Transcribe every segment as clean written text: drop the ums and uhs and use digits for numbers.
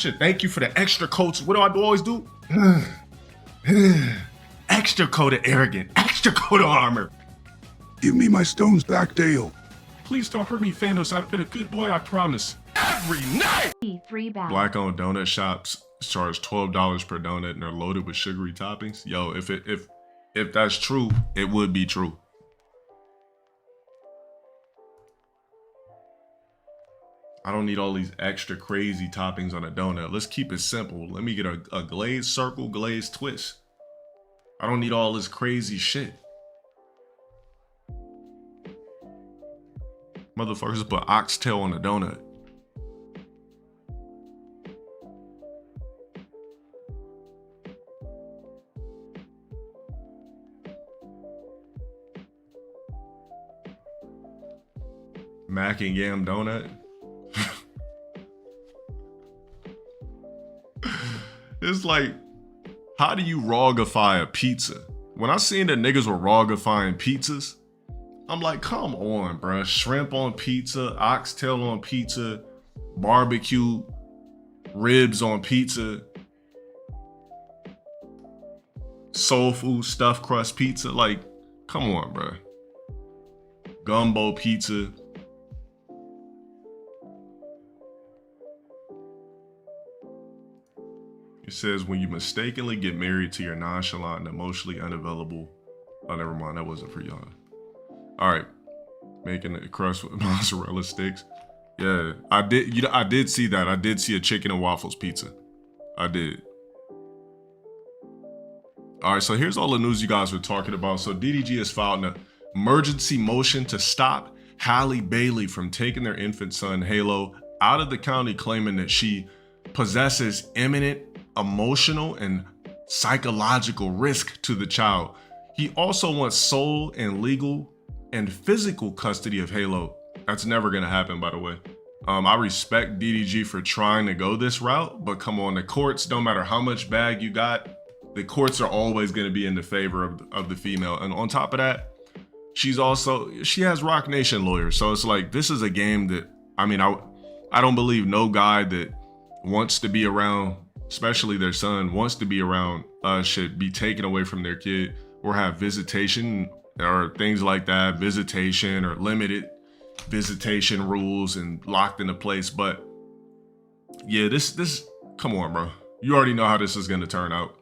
Shit, thank you for the extra coats. What do I always do? Extra coat of arrogant, extra coat of armor. Give me my stones back, Dale. Please don't hurt me, Thanos. I've been a good boy, I promise. Every night! Black-owned donut shops charge $12 per donut and are loaded with sugary toppings. Yo, if that's true, it would be true. I don't need all these extra crazy toppings on a donut. Let's keep it simple. Let me get a glazed circle, glazed twist. I don't need all this crazy shit. Motherfuckers put oxtail on a donut. Mac and yam donut. It's like, how do you rawgify a pizza? When I seen that niggas were rawgifying pizzas, I'm like, come on, bruh. Shrimp on pizza, oxtail on pizza, barbecue ribs on pizza, soul food stuffed crust pizza. Like, come on, bruh. Gumbo pizza. It says, when you mistakenly get married to your nonchalant and emotionally unavailable. Oh, never mind. That wasn't for y'all. All right. Making a crust with mozzarella sticks. Yeah, I did. You know, I did see that. I did see a chicken and waffles pizza. I did. All right. So here's all the news you guys were talking about. So DDG has filed an emergency motion to stop Halle Bailey from taking their infant son, Halo, out of the county, claiming that she possesses imminent emotional and psychological risk to the child. He also wants sole and legal and physical custody of Halo. That's never gonna happen, by the way. I respect DDG for trying to go this route, but come on, the courts, no matter how much bag you got, the courts are always gonna be in the favor of the female. And on top of that, she has Rock Nation lawyers. So it's like, this is a game that, I mean, I don't believe no guy that wants to be around, especially their son, wants to be around, should be taken away from their kid or have visitation or things like that, visitation or limited visitation rules and locked into place. But yeah, this, come on, bro. You already know how this is going to turn out.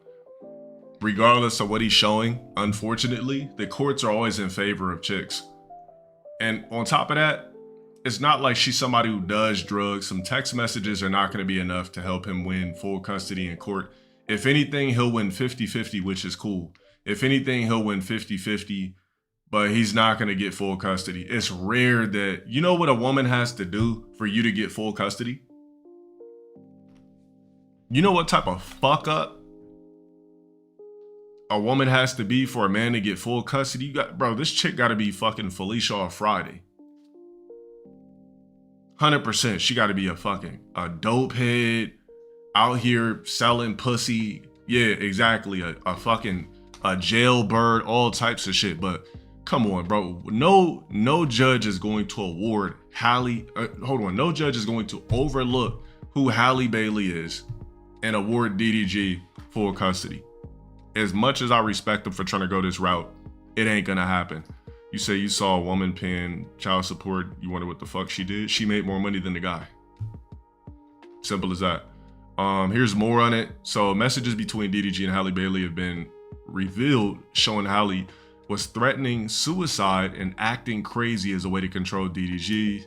Regardless of what he's showing, unfortunately, the courts are always in favor of chicks. And on top of that, it's not like she's somebody who does drugs. Some text messages are not going to be enough to help him win full custody in court. If anything, he'll win 50-50, which is cool. If anything, he'll win 50-50, but he's not going to get full custody. It's rare that, you know what a woman has to do for you to get full custody? You know what type of fuck up a woman has to be for a man to get full custody? You got, bro, this chick got to be fucking Felicia on Friday. 100%. She got to be a dope head out here selling pussy. Yeah, exactly. A jailbird, all types of shit. But come on, bro. No judge is going to award Halle. No judge is going to overlook who Halle Bailey is and award DDG full custody. As much as I respect them for trying to go this route, it ain't gonna happen. You say you saw a woman paying child support, you wonder what the fuck she did? She made more money than the guy. Simple as that. Here's more on it. So messages between DDG and Halle Bailey have been revealed, showing Halle was threatening suicide and acting crazy as a way to control DDG.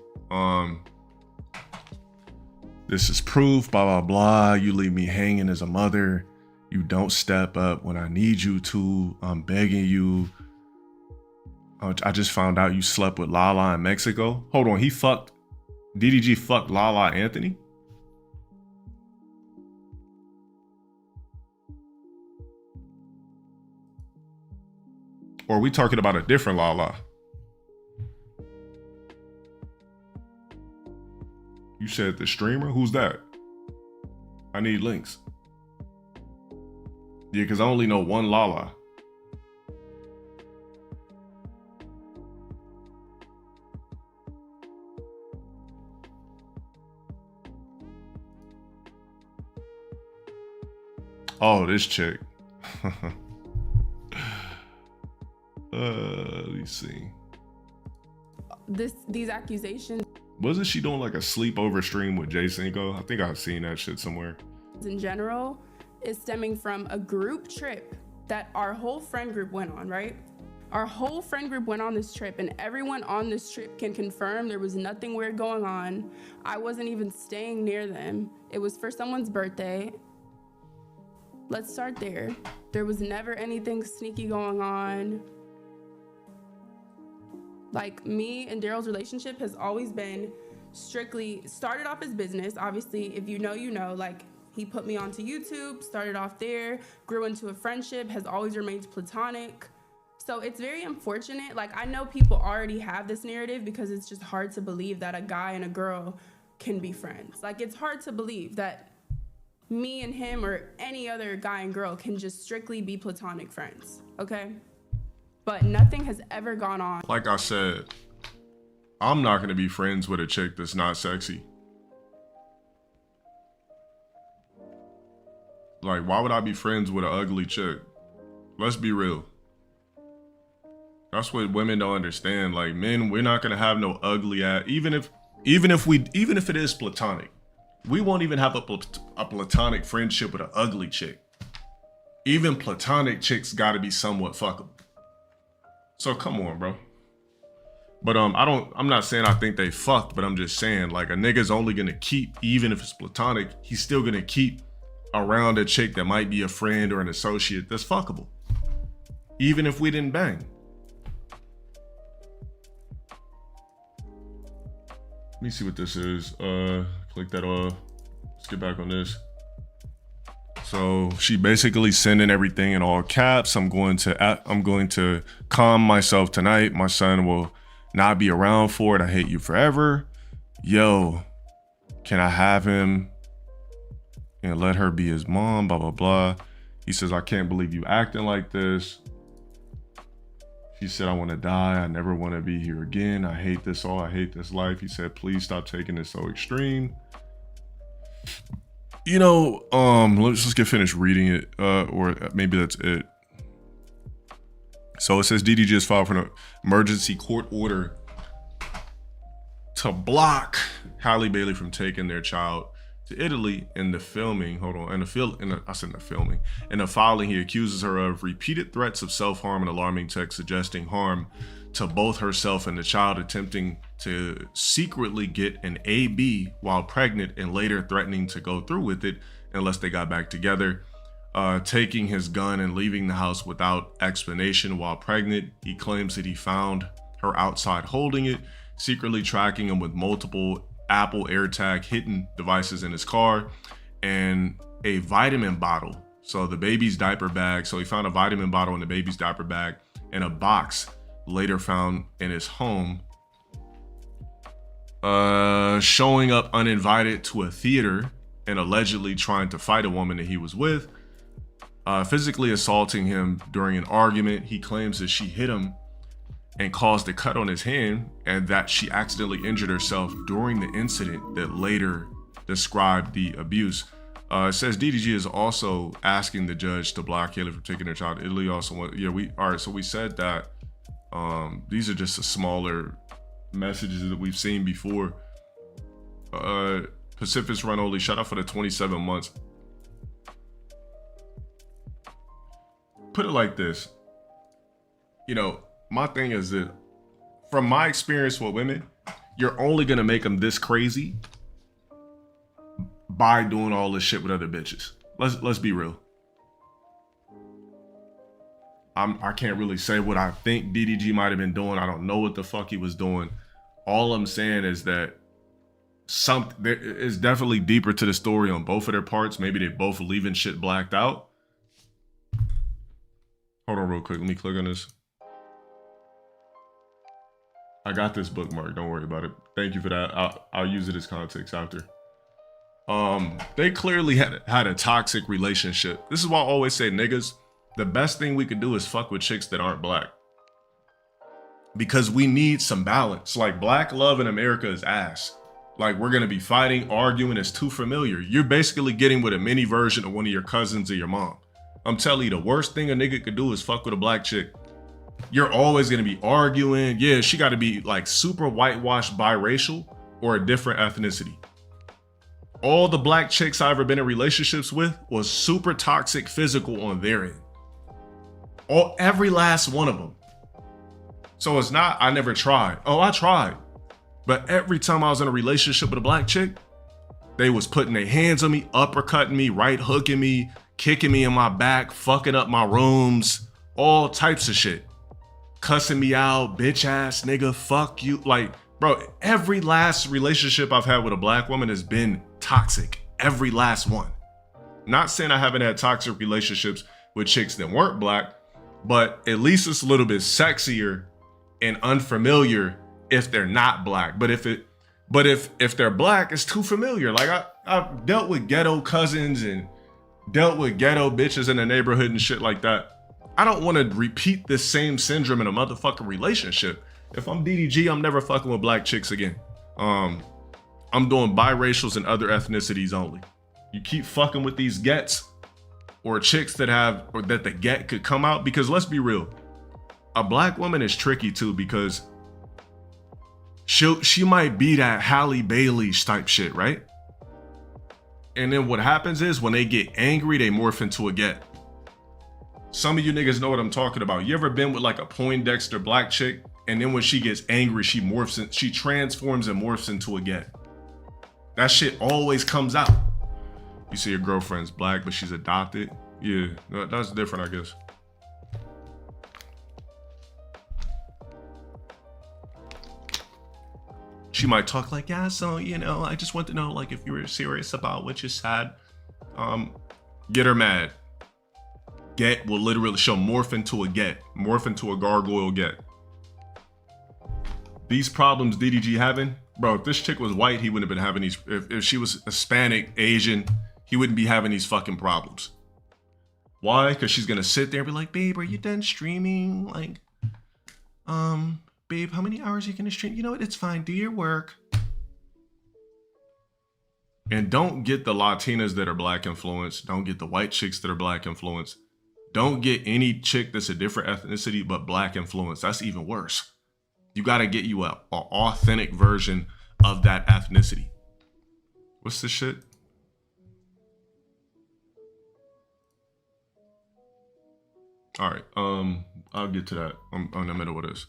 This is proof, blah, blah, blah. You leave me hanging as a mother. You don't step up when I need you to. I'm begging you. I just found out you slept with Lala in Mexico. Hold on, DDG fucked Lala Anthony? Or are we talking about a different Lala? You said the streamer? Who's that? I need links. Yeah, because I only know one Lala. Oh, this chick. Let me see. These accusations Wasn't she doing like a sleepover stream with Jay Cinco? I think I've seen that shit somewhere. in general is stemming from a group trip that our whole friend group went on, right? Our whole friend group went on this trip, and everyone on this trip can confirm there was nothing weird going on. I wasn't even staying near them. It was for someone's birthday. Let's start there. There was never anything sneaky going on. Like, me and Daryl's relationship has always been strictly, started off as business. Obviously, if you know, you know, like, he put me onto YouTube, started off there, grew into a friendship, has always remained platonic. So it's very unfortunate. Like, I know people already have this narrative because it's just hard to believe that a guy and a girl can be friends. Like, it's hard to believe that me and him or any other guy and girl can just strictly be platonic friends, okay? But nothing has ever gone on. Like I said, I'm not gonna be friends with a chick that's not sexy. Like, why would I be friends with an ugly chick? Let's be real. That's what women don't understand. Like, men, we're not gonna have no ugly ass. Even if it is platonic, we won't even have a platonic friendship with an ugly chick. Even platonic chicks gotta be somewhat fuckable. So come on, bro. But I'm not saying I think they fucked, but I'm just saying, like, a nigga's only gonna keep, even if it's platonic, he's still gonna keep around a chick that might be a friend or an associate that's fuckable. Even if we didn't bang. Let me see what this is. Click that off. Let's get back on this. So she basically sending everything in all caps. I'm going to calm myself tonight. My son will not be around for it. I hate you forever. Yo, can I have him and let her be his mom? Blah, blah, blah. He says, I can't believe you acting like this. He said, I want to die. I never want to be here again. I hate this all. I hate this life. He said, please stop taking this so extreme. You know, let's just get finished reading it, or maybe that's it. So it says DDGS filed for an emergency court order to block Halle Bailey from taking their child to Italy. In the filming, in the filing, he accuses her of repeated threats of self-harm and alarming text suggesting harm to both herself and the child, attempting to secretly get an AB while pregnant and later threatening to go through with it unless they got back together, taking his gun and leaving the house without explanation while pregnant. He claims that he found her outside holding it, secretly tracking him with multiple Apple AirTag hidden devices in his car, and a vitamin bottle. So the baby's diaper bag. So he found a vitamin bottle in the baby's diaper bag and a box later found in his home. Showing up uninvited to a theater and allegedly trying to fight a woman that he was with. Physically assaulting him during an argument. He claims that she hit him and caused a cut on his hand, and that she accidentally injured herself during the incident that later described the abuse. It says DDG is also asking the judge to block Haley from taking their child to Italy. Also, all right, so we said that these are just the smaller messages that we've seen before. Pacific's run only shut up for the 27 months. Put it like this, you know, my thing is that from my experience with women, you're only gonna make them this crazy by doing all this shit with other bitches. Let's be real. I can't really say what I think DDG might have been doing. I don't know what the fuck he was doing. All I'm saying is that there is definitely deeper to the story on both of their parts. Maybe they both leaving shit blacked out. Hold on real quick. Let me click on this. I got this bookmark. Don't worry about it. Thank you for that. I'll use it as context after. They clearly had a toxic relationship. This is why I always say, niggas, the best thing we could do is fuck with chicks that aren't black. Because we need some balance. Like, black love in America is ass. Like, we're gonna be fighting, arguing, it's too familiar. You're basically getting with a mini version of one of your cousins or your mom. I'm telling you, the worst thing a nigga could do is fuck with a black chick. You're always gonna be arguing. Yeah, she gotta be like super whitewashed biracial or a different ethnicity. All the black chicks I've ever been in relationships with was super toxic physical on their end. Every last one of them. So it's not, I never tried. Oh, I tried. But every time I was in a relationship with a black chick, they was putting their hands on me, uppercutting me, right hooking me, kicking me in my back, fucking up my rooms, all types of shit. Cussing me out, bitch ass nigga, fuck you. Like, bro, every last relationship I've had with a black woman has been toxic. Every last one. Not saying I haven't had toxic relationships with chicks that weren't black, but at least it's a little bit sexier and unfamiliar if they're not black. But if they're black, it's too familiar. Like I've dealt with ghetto cousins and dealt with ghetto bitches in the neighborhood and shit like that. I don't want to repeat this same syndrome in a motherfucking relationship. If I'm DDG, I'm never fucking with black chicks again. I'm doing biracials and other ethnicities only. You keep fucking with these gets or chicks that the get could come out, because let's be real, a black woman is tricky too, because she might be that Halle Bailey type shit, right? And then what happens is when they get angry, they morph into a get. Some of you niggas know what I'm talking about. You ever been with like a Poindexter black chick, and then when she gets angry, she transforms and morphs into a get? That shit always comes out. You see your girlfriend's black, but she's adopted. Yeah, that's different, I guess. She might talk like, yeah, so, you know, I just want to know, like, if you were serious about what you said. Get her mad. Get will literally, she'll morph into a get. Morph into a gargoyle get. These problems DDG having, bro, if this chick was white, he wouldn't have been having these. If she was Hispanic, Asian, he wouldn't be having these fucking problems. Why? Because she's gonna sit there and be like, babe, are you done streaming? Like, babe, how many hours are you gonna stream? You know what? It's fine. Do your work. And don't get the Latinas that are black influenced. Don't get the white chicks that are black influenced. Don't get any chick that's a different ethnicity but black influenced. That's even worse. You gotta get you a authentic version of that ethnicity. What's this shit? All right, I'll get to that. I'm in the middle of this.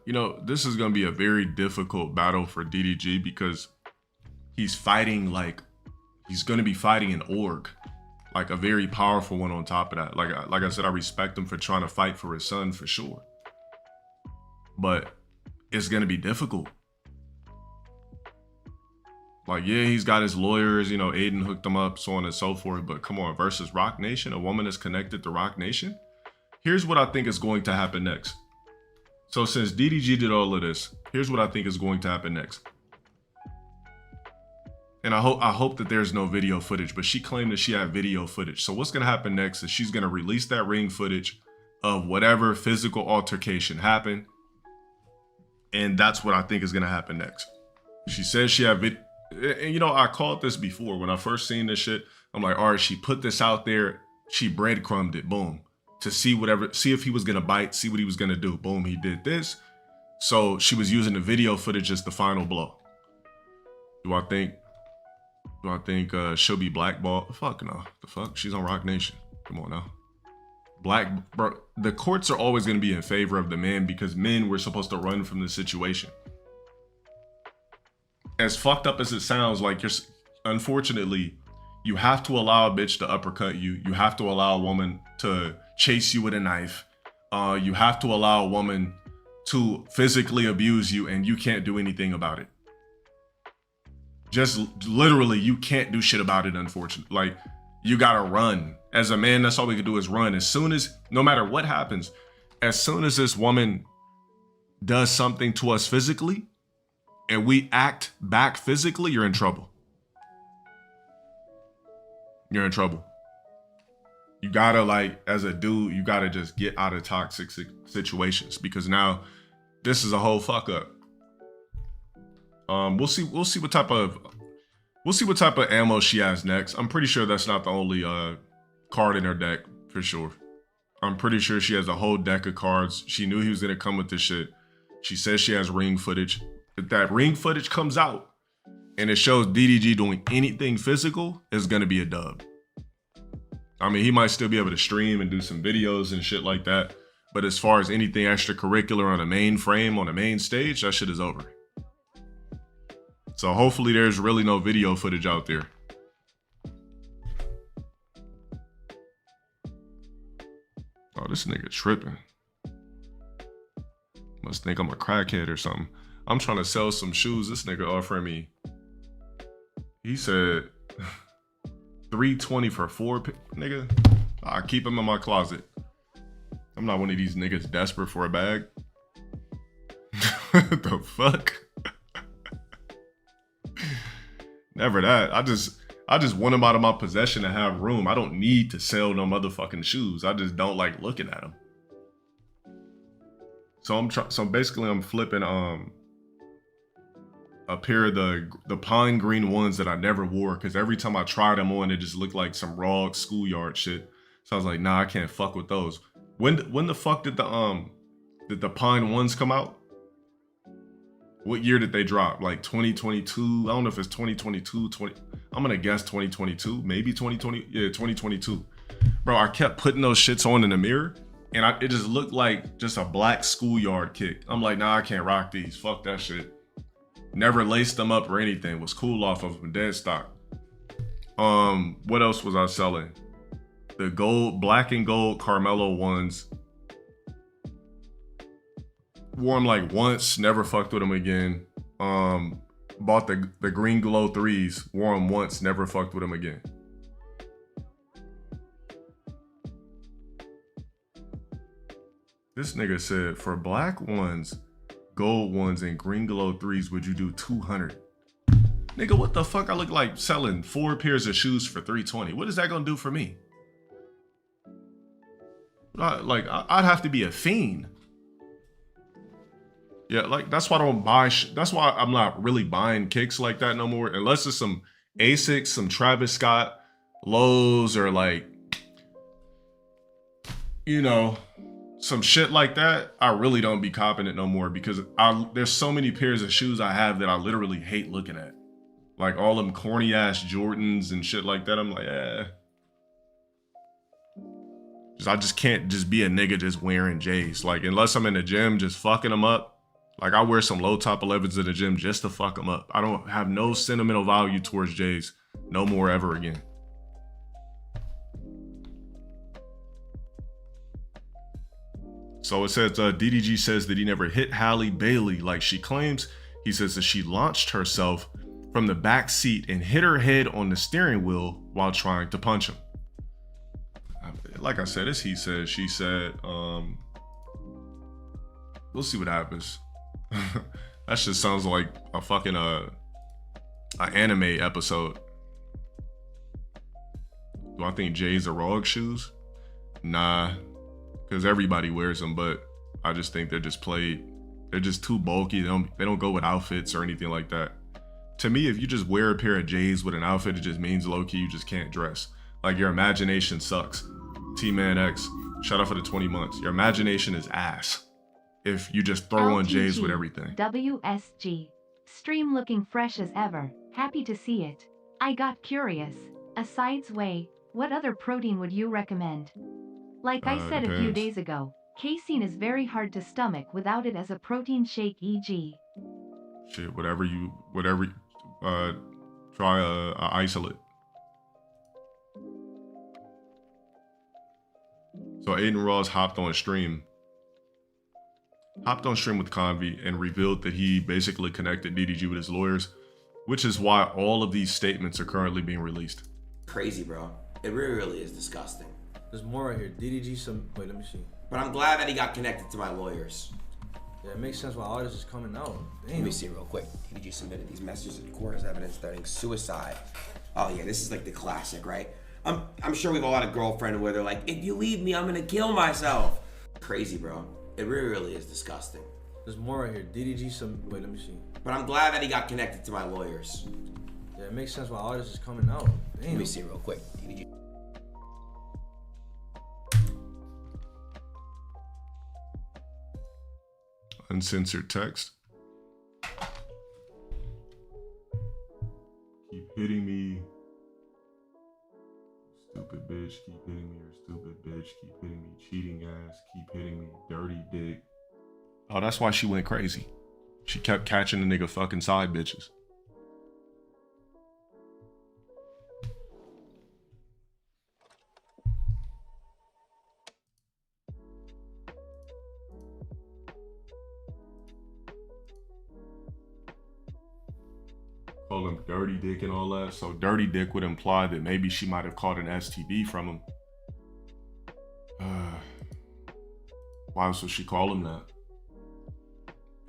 You know, this is gonna be a very difficult battle for DDG because he's fighting he's gonna be fighting an org, like a very powerful one on top of that. Like I said, I respect him for trying to fight for his son for sure, but it's gonna be difficult. Like, yeah, he's got his lawyers, you know, Aiden hooked him up, so on and so forth, but come on, versus Rock Nation, a woman is connected to Rock Nation. Here's what I think is going to happen next. So since DDG did all of this, here's what I think is going to happen next. And I hope that there's no video footage, but she claimed that she had video footage. So what's gonna happen next is she's gonna release that ring footage of whatever physical altercation happened. And that's what I think is gonna happen next. She says she had video, and you know, I called this before when I first seen this shit. I'm like, all right, she put this out there, she breadcrumbed it, boom. To see if he was gonna bite, see what he was gonna do. Boom, he did this. So she was using the video footage as the final blow. Do I think she'll be blackballed? Fuck no. The fuck? She's on Rock Nation. Come on now. Bro, the courts are always gonna be in favor of the men because men were supposed to run from the situation. As fucked up as it sounds, like unfortunately, you have to allow a bitch to uppercut you. You have to allow a woman to chase you with a knife. You have to allow a woman to physically abuse you and you can't do anything about it. Just literally, you can't do shit about it, unfortunately. Like, you gotta run. As a man, that's all we can do is run. No matter what happens, as soon as this woman does something to us physically and we act back physically, you're in trouble. You're in trouble. You gotta, like, as a dude, you gotta just get out of toxic situations, because now this is a whole fuck up. We'll see what type of ammo she has next. I'm pretty sure that's not the only card in her deck, for sure. I'm pretty sure she has a whole deck of cards. She knew he was gonna come with this shit. She says she has ring footage. If that ring footage comes out and it shows DDG doing anything physical, it's gonna be a dub. I mean, he might still be able to stream and do some videos and shit like that, but as far as anything extracurricular on the main frame, on the main stage, that shit is over. So hopefully there's really no video footage out there. Oh, this nigga tripping. Must think I'm a crackhead or something. I'm trying to sell some shoes. This nigga offering me, he said $320 for 4. Nigga, I keep them in my closet. I'm not one of these niggas desperate for a bag. What the fuck? Never that. I just want them out of my possession to have room. I don't need to sell no motherfucking shoes. I just don't like looking at them. So basically I'm flipping a pair of the pine green ones that I never wore, because every time I tried them on, it just looked like some raw schoolyard shit. So I was like, nah, I can't fuck with those. When the fuck did the pine ones come out? What year did they drop? Like 2022? I don't know if it's 2022, I'm gonna guess 2022, maybe 2020. Yeah, 2022. Bro, I kept putting those shits on in the mirror, and it just looked like just a black schoolyard kick. I'm like, nah, I can't rock these. Fuck that shit. Never laced them up or anything. Was cool off of them, dead stock. What else was I selling? The black and gold Carmelo ones. Wore them like once, never fucked with them again. Bought the green glow 3s, wore them once, never fucked with them again. This nigga said, for black ones, gold ones, and green glow 3s, would you do 200? Nigga, what the fuck? I look like selling 4 pairs of shoes for 320. What is that gonna do for me? I'd have to be a fiend. Yeah, like, that's why I don't buy that's why I'm not really buying kicks like that no more, unless it's some Asics, some Travis Scott, Lowe's, or like, you know, some shit like that. I really don't be copping it no more, because there's so many pairs of shoes I have that I literally hate looking at. Like all them corny ass Jordans and shit like that. I'm like, I just can't just be a nigga just wearing J's. Like, unless I'm in the gym just fucking them up. Like, I wear some low top 11s in the gym just to fuck them up. I don't have no sentimental value towards J's no more ever again. So it says, DDG says that he never hit Halle Bailey like she claims. He says that she launched herself from the back seat and hit her head on the steering wheel while trying to punch him. Like I said, it's he said, she said. We'll see what happens. That shit sounds like a fucking an anime episode. Do I think J's are Rog shoes? Nah, because everybody wears them, but I just think they're just played. They're just too bulky. They don't go with outfits or anything like that. To me, if you just wear a pair of J's with an outfit, it just means low-key you just can't dress. Like, your imagination sucks. T-Man X, shout out for the 20 months. Your imagination is ass if you just throw on J's with everything. WSG. Stream looking fresh as ever. Happy to see it. I got curious. Asides whey, what other protein would you recommend? Like I said a few days ago, casein is very hard to stomach without it as a protein shake, e.g. Shit, whatever try a isolate. So Aiden Ross hopped on stream with Convy and revealed that he basically connected DDG with his lawyers, which is why all of these statements are currently being released. Crazy, bro. It really, really is disgusting. There's more right here. DDG wait, let me see. But I'm glad that he got connected to my lawyers. Yeah, it makes sense why all this is coming out. Damn. Let me see real quick. DDG submitted these messages in court as evidence threatening suicide. Oh yeah, this is like the classic, right? I'm sure we've all had a girlfriend where they're like, if you leave me, I'm gonna kill myself. Crazy, bro. It really is disgusting. There's more right here. DDG wait, let me see. But I'm glad that he got connected to my lawyers. Yeah, it makes sense why all this is coming out. Damn. Let me see real quick. DDG. Uncensored text. Keep hitting me. Stupid bitch, keep hitting me. You're stupid bitch, keep hitting me. Cheating ass, keep hitting me. Dirty dick. Oh, that's why she went crazy. She kept catching the nigga fucking side bitches. Call him dirty dick and all that. So dirty dick would imply that maybe she might have caught an STD from him. Why would she call him that?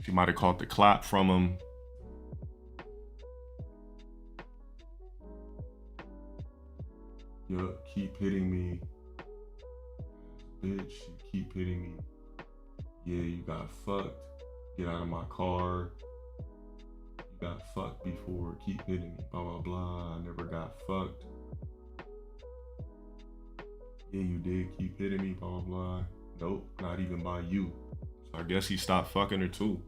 She might have caught the clap from him. Yup, keep hitting me. Bitch, you keep hitting me. Yeah, you got fucked. Get out of my car. You got fucked before. Keep hitting me. Blah, blah, blah. I never got fucked. Yeah, you did. Keep hitting me. Blah, blah, blah. Nope, not even by you. So I guess he stopped fucking her too.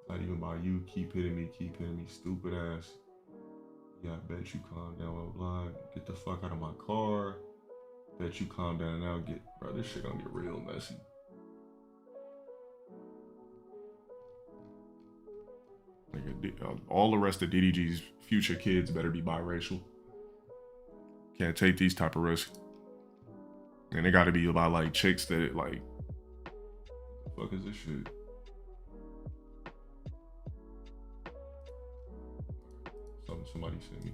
Not even by you. Keep hitting me. Keep hitting me. Stupid ass. Yeah, I bet you calm down. Blah, blah, blah. Get the fuck out of my car. Bet you calm down now. Bro, this shit gonna get real messy. All the rest of DDG's future kids better be biracial. Can't take these type of risks. And they gotta be about like chicks that like, what the fuck is this shit? Something somebody sent me.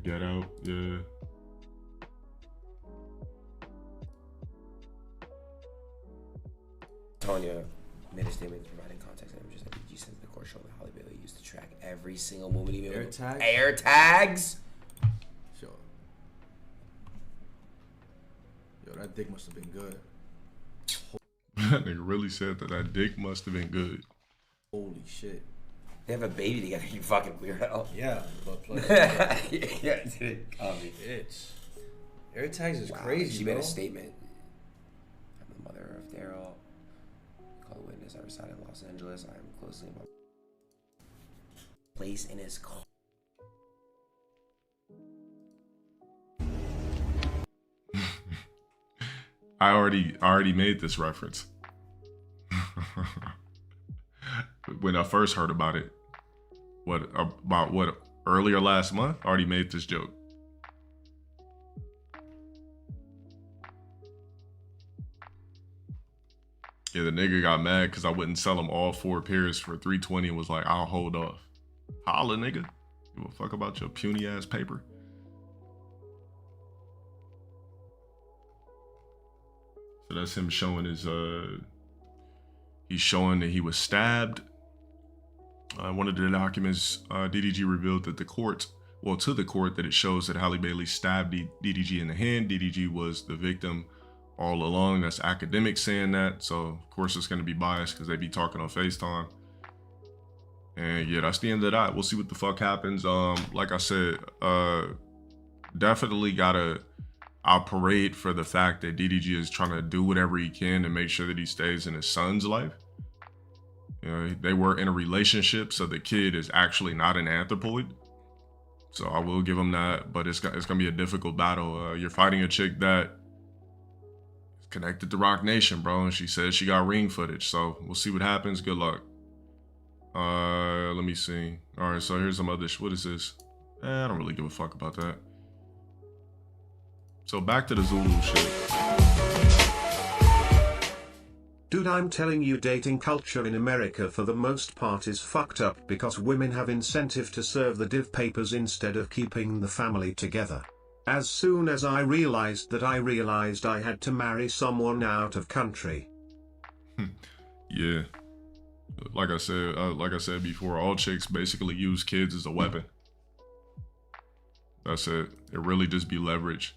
Get out, yeah. Tanya made a statement providing context and images that DDG sent to the court showing that Halle Bailey used to track every single movement he made. Air tags? Air tags? Sure. Yo, that dick must have been good. That nigga really said that dick must have been good. Holy shit. They have a baby together, you fucking weirdo. Yeah, but plus. Yeah, dude. Bitch. Air tags is Wow, crazy, she bro. made a statement. I'm the mother of Daryl. Call a witness. I reside in Los Angeles. I am closely involved. Place in his car. I already made this reference. When I first heard about it, earlier last month, I already made this joke. Yeah, the nigga got mad because I wouldn't sell him all 4 pairs for $320 and was like, I'll hold off. Holla, nigga. Give a fuck about your puny ass paper. So that's him showing his, he's showing that he was stabbed. One of the documents, DDG revealed that to the court that it shows that Halle Bailey stabbed DDG in the hand. DDG was the victim all along. That's academics saying that. So of course it's going to be biased because they be talking on FaceTime. And yeah, that's the end of that. We'll see what the fuck happens. Like I said, definitely gotta parade for the fact that DDG is trying to do whatever he can to make sure that he stays in his son's life. You know, they were in a relationship, so the kid is actually not an anthropoid. So I will give him that, but it's gonna be a difficult battle. You're fighting a chick that connected to Rock Nation, bro. And she said she got ring footage. So we'll see what happens. Good luck. Let me see. All right, so here's some other what is this? I don't really give a fuck about that. So back to the Zulu shit. Dude, I'm telling you, dating culture in America for the most part is fucked up because women have incentive to serve the div papers instead of keeping the family together. As soon as I realized that, I realized I had to marry someone out of country. Yeah. Like I said before, all chicks basically use kids as a weapon. That's it. It really just be leverage.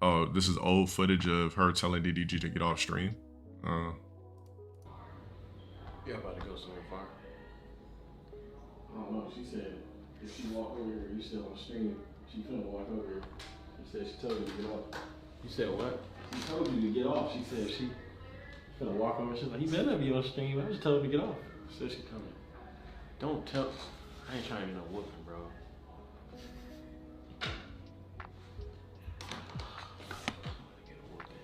Oh, this is old footage of her telling DDG to get off stream. Yeah, about to go somewhere far. I don't know. She said if she walk over here, you still on stream. She couldn't walk over here. She said she told you to get off. You said what? She told you to get off. She said she gonna walk over. She's like, he better not be on stream. I just told her to get off. She said she coming. Don't tell. I ain't trying to get no whooping, bro. Get a whooping.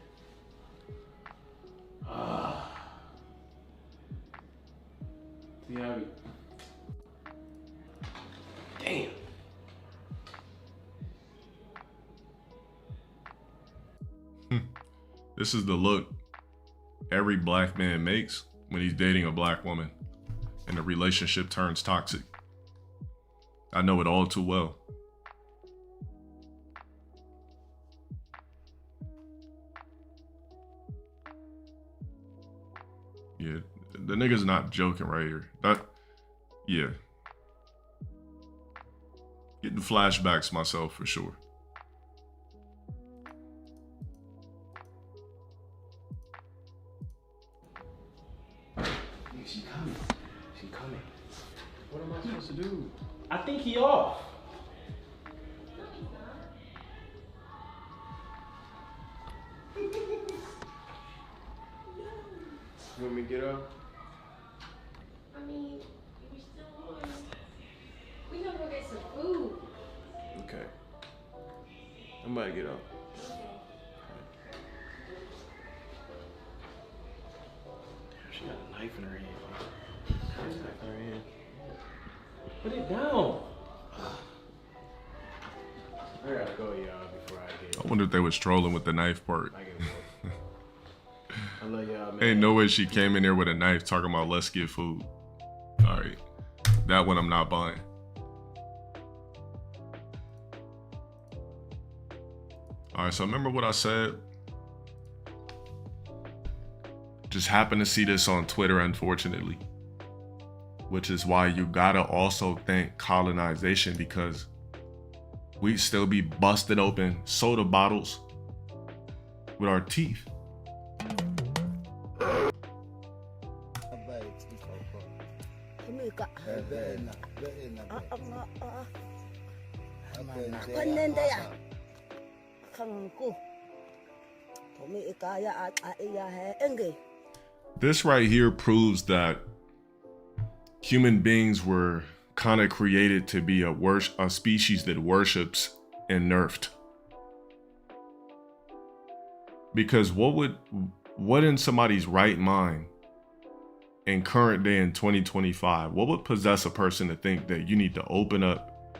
Yeah, damn. This is the look every black man makes when he's dating a black woman and the relationship turns toxic. I know it all too well. Yeah, the nigga's not joking right here. Yeah. Getting flashbacks myself for sure. She coming. She coming. What am I supposed to do? I think he off. You want me to get up? I mean, you're still on. We gonna go get some food. Okay. I'm about to get up. Damn, she got a knife in her hand. There's a knife in her hand. Put it down. I gotta go, y'all, before I get. I wonder if they was trolling with the knife part. I get I love y'all, man. Ain't no way she came in there with a knife talking about let's get food. All right, that one I'm not buying. All right, so remember what I said? Just happened to see this on Twitter, unfortunately, which is why you gotta also thank colonization, because we still be busting open soda bottles with our teeth. This right here proves that human beings were kind of created to be a species that worships and nerfed. Because what in somebody's right mind in current day in 2025, what would possess a person to think that you need to open up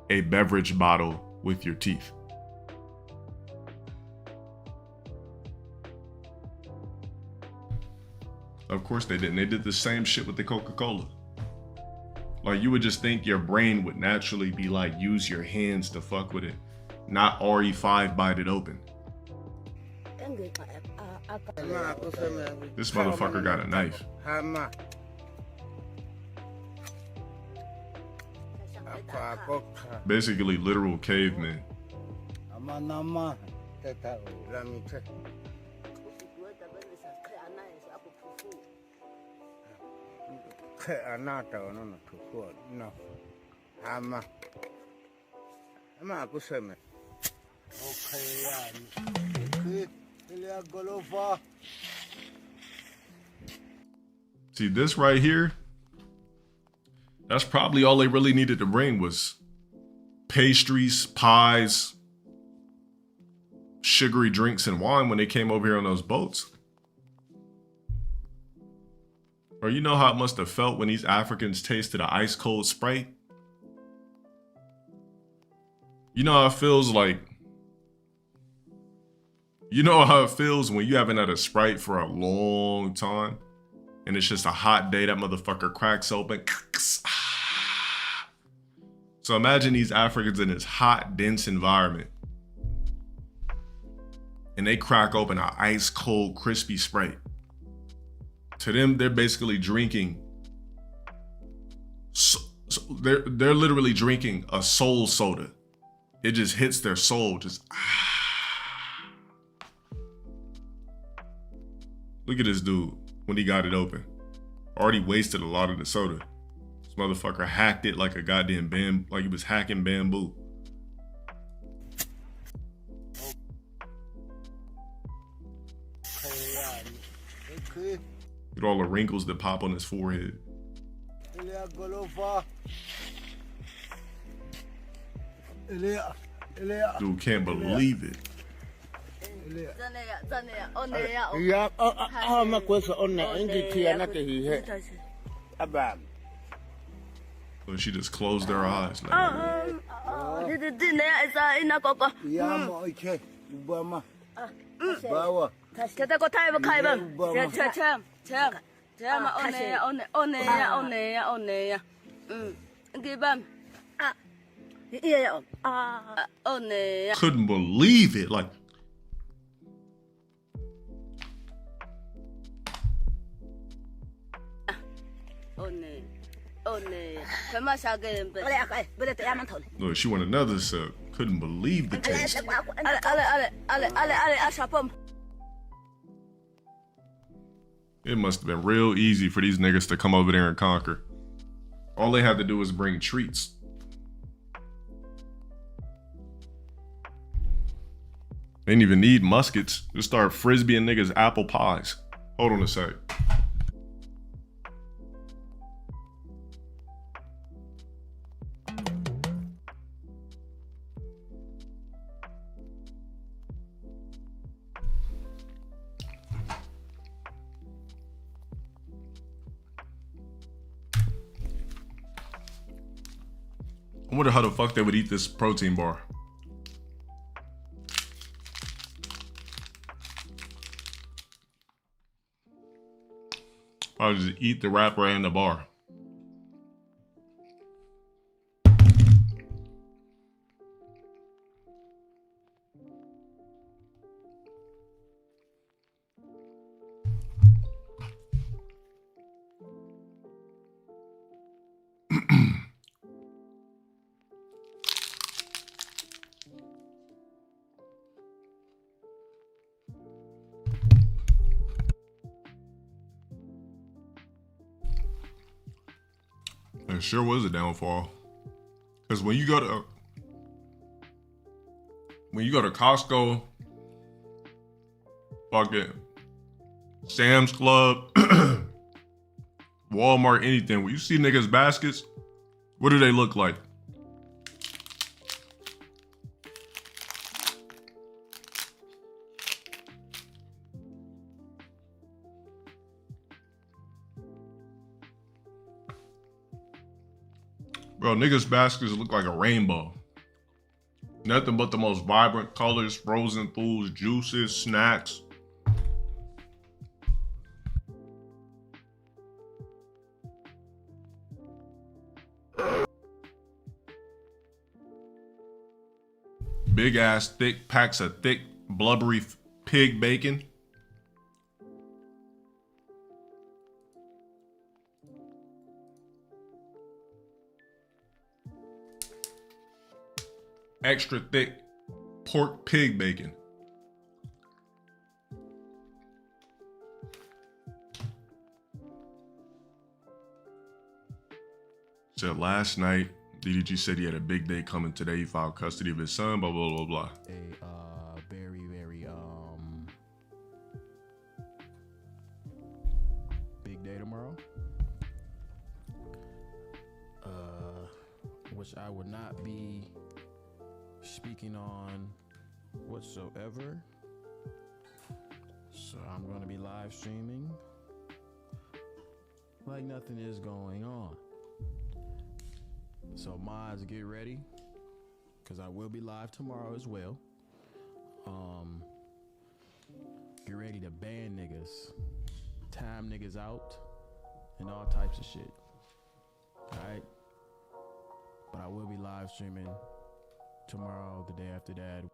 a beverage bottle with your teeth? Of course they didn't. They did the same shit with the Coca-Cola. Like, you would just think your brain would naturally be like, use your hands to fuck with it, not RE5 bite it open. This motherfucker got a knife. Basically literal cavemen. See, this right here, that's probably all they really needed to bring was pastries, pies, sugary drinks and wine when they came over here on those boats. Or you know how it must have felt when these Africans tasted an ice cold Sprite? You know how it feels like, you know how it feels when you haven't had a Sprite for a long time and it's just a hot day, that motherfucker cracks open. So imagine these Africans in this hot, dense environment and they crack open an ice cold, crispy Sprite. To them, they're basically drinking, they're literally drinking a soul soda. It just hits their soul, just Look at this dude when he got it open. Already wasted a lot of the soda. This motherfucker hacked it like a goddamn like he was hacking bamboo. Look at all the wrinkles that pop on his forehead. Dude can't believe it. Well, she just closed her eyes. Couldn't believe it. Like, look, she want another sip. Couldn't believe the taste. It must have been real easy for these niggas to come over there and conquer. All they had to do was bring treats. They didn't even need muskets. Just start frisbeeing niggas apple pies. Hold on a sec. I wonder how the fuck they would eat this protein bar. I'll just eat the wrapper and the bar. It sure was a downfall. Cause when you go to Costco, fucking Sam's Club, Walmart, anything, when you see niggas' baskets, what do they look like? Bro, niggas' baskets look like a rainbow. Nothing but the most vibrant colors, frozen foods, juices, snacks. Big ass thick packs of thick, blubbery pig bacon. Extra thick pork pig bacon. Said last night, DDG said he had a big day coming today. He filed custody of his son, blah, blah, blah, blah. A very, very, big day tomorrow. Which I would not be speaking on whatsoever. So I'm gonna be live streaming like nothing is going on. So mods, get ready, cause I will be live tomorrow as well. Get ready to ban niggas, time niggas out, and all types of shit. Alright? But I will be live streaming tomorrow, the day after that.